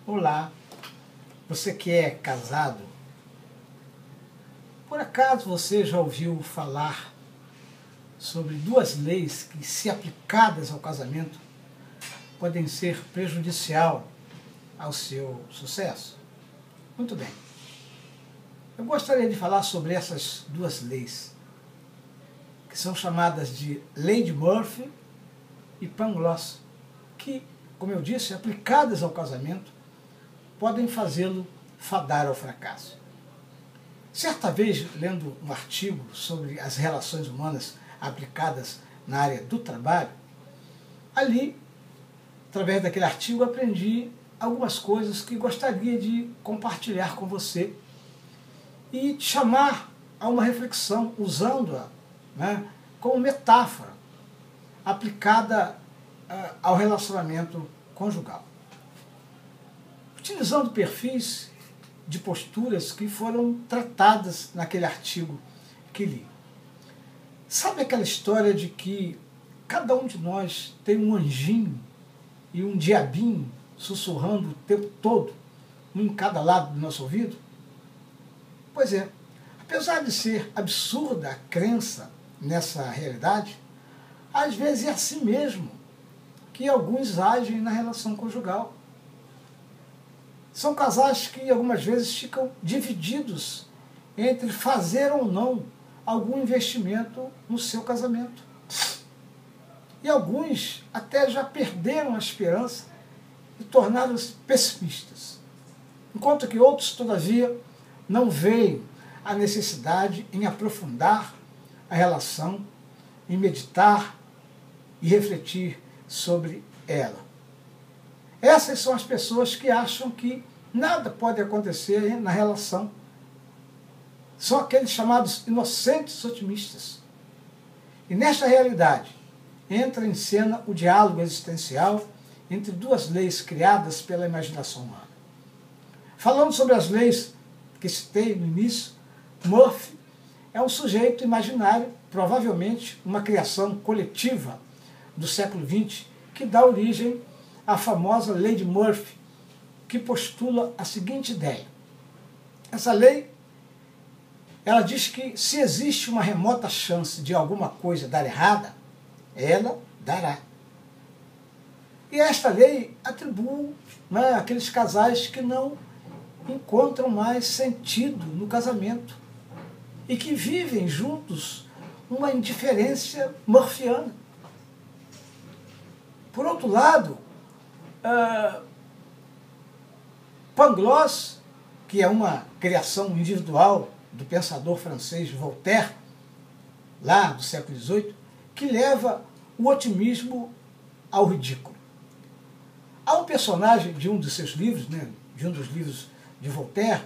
Olá, você que é casado, por acaso você já ouviu falar sobre duas leis que, se aplicadas ao casamento, podem ser prejudicial ao seu sucesso? Muito bem. Eu gostaria de falar sobre essas duas leis, que são chamadas de Lei de Murphy e Pangloss, que, como eu disse, aplicadas ao casamento, podem fazê-lo fadar ao fracasso. Certa vez, lendo um artigo sobre as relações humanas aplicadas na área do trabalho, ali, através daquele artigo, aprendi algumas coisas que gostaria de compartilhar com você e te chamar a uma reflexão, usando-a, como metáfora aplicada ao relacionamento conjugal. Utilizando perfis de posturas que foram tratadas naquele artigo que li. Sabe aquela história de que cada um de nós tem um anjinho e um diabinho sussurrando o tempo todo, um em cada lado do nosso ouvido? Pois é, apesar de ser absurda a crença nessa realidade, às vezes é assim mesmo que alguns agem na relação conjugal. São casais que algumas vezes ficam divididos entre fazer ou não algum investimento no seu casamento. E alguns até já perderam a esperança e tornaram-se pessimistas. Enquanto que outros, todavia, não veem a necessidade em aprofundar a relação, em meditar e refletir sobre ela. Essas são as pessoas que acham que nada pode acontecer na relação. São aqueles chamados inocentes otimistas. E nesta realidade entra em cena o diálogo existencial entre duas leis criadas pela imaginação humana. Falando sobre as leis que citei no início, Murphy é um sujeito imaginário, provavelmente uma criação coletiva do século XX, que dá origem à famosa Lei de Murphy, que postula a seguinte ideia. Essa lei, ela diz que se existe uma remota chance de alguma coisa dar errada, ela dará. E esta lei atribui àqueles casais que não encontram mais sentido no casamento e que vivem juntos uma indiferença murphiana. Por outro lado, Pangloss, que é uma criação individual do pensador francês Voltaire, lá do século XVIII, que leva o otimismo ao ridículo. Há um personagem de um dos seus livros, de um dos livros de Voltaire,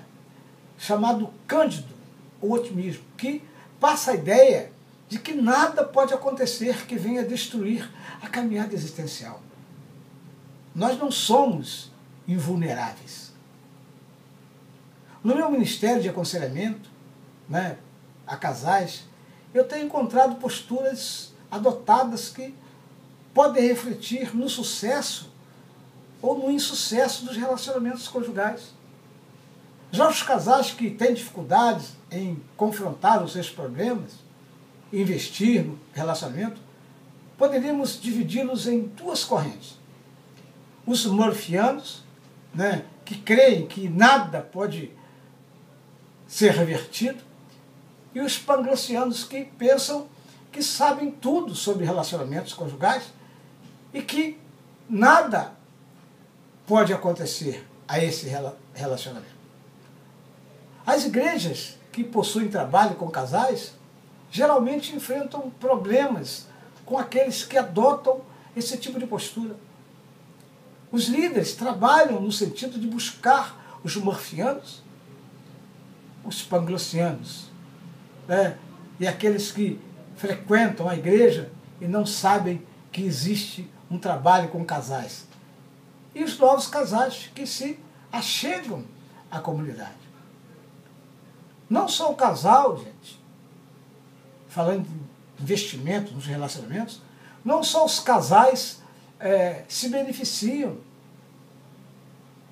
chamado Cândido, o otimismo, que passa a ideia de que nada pode acontecer que venha destruir a caminhada existencial. Nós não somos invulneráveis. No meu ministério de aconselhamento a casais, eu tenho encontrado posturas adotadas que podem refletir no sucesso ou no insucesso dos relacionamentos conjugais. Já os casais que têm dificuldades em confrontar os seus problemas, investir no relacionamento, poderíamos dividi-los em duas correntes. Os murphianos, que creem que nada pode ser revertido, e os panglossianos, que pensam que sabem tudo sobre relacionamentos conjugais e que nada pode acontecer a esse relacionamento. As igrejas que possuem trabalho com casais geralmente enfrentam problemas com aqueles que adotam esse tipo de postura. Os líderes trabalham no sentido de buscar os murphianos, os panglossianos, e aqueles que frequentam a igreja e não sabem que existe um trabalho com casais. E os novos casais que se achegam à comunidade. Não só o casal, gente, falando de investimento nos relacionamentos, não só os casais se beneficiam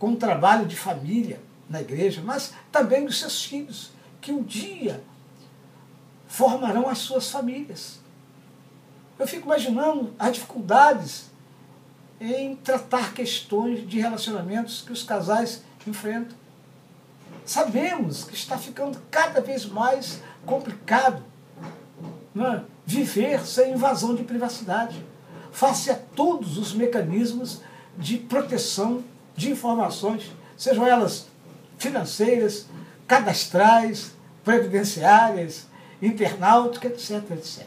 com o trabalho de família na igreja, mas também dos seus filhos, que um dia formarão as suas famílias. Eu fico imaginando as dificuldades em tratar questões de relacionamentos que os casais enfrentam. Sabemos que está ficando cada vez mais complicado, né, viver sem invasão de privacidade, face a todos os mecanismos de proteção de informações, sejam elas financeiras, cadastrais, previdenciárias, internauticas, etc, etc.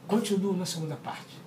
Continuo na segunda parte.